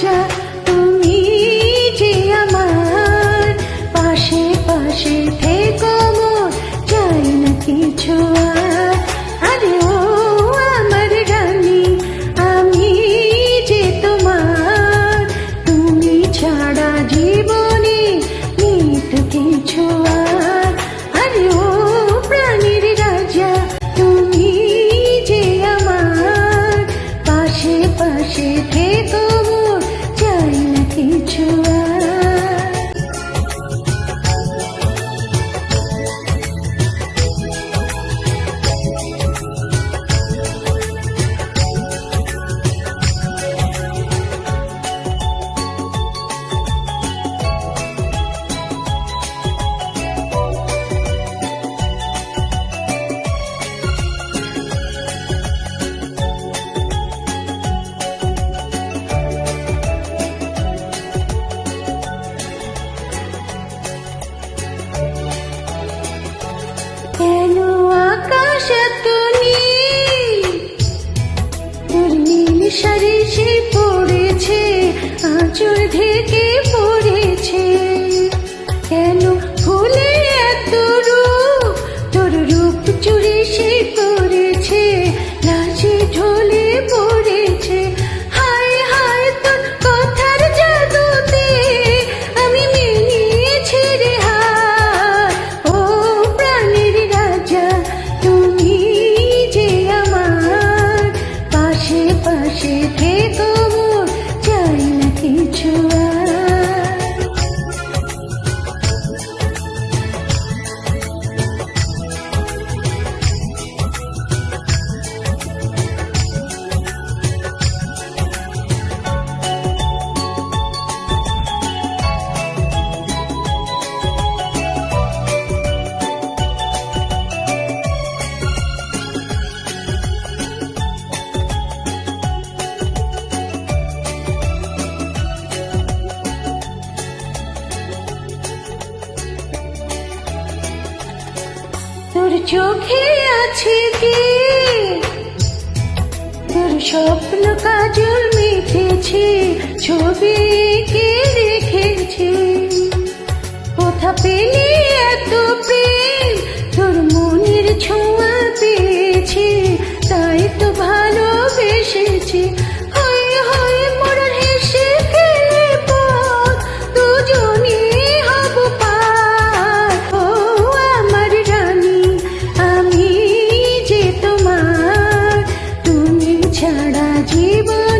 রাজা তুমি যে আমার, পাশে পাশে থেকো মোর, চাই না কিছু আর। আরে ও আমার রানী, আমি যে তোমার, তুমি ছাড়া জীবনে নেই তো কিছু আর। আরে ও প্রাণীর রাজা তুমি যে আমার, পাশে পাশে থেকো মোর, চাই না কিছু আর। কেন আকাশ এত নীল, তোর নীল শাড়ি সে পড়েছে, আঁচল ঢেকে পড়েছে। কেন ফুলে এত রূপ, তোর রূপ চুরি সে করেছে, লাজে ঢলে পড়েছে। হায় হায় তোর কথার জাদুতে আমি মেনেছি রে হার। ও প্রাণের রাজা তুমি যে আমার, পাশে পাশে থেকো মোর, চাই না কিছু আর। তোর চোখে আছে কি, তোর স্বপ্ন কাজল মেখেছে, ছবি এঁকে রেখেছে। কোথা পেলে এত প্রেম, তোর মনের ছোঁয়া পেয়েছি, তাই তো ভালোবেসেছি। হয়ে হয়ে মোরা হেসে খেলে পথ, দুজনে হব পার। ও আমার রানী, আমি যে তোমার, তুমি ছাড়া জীবন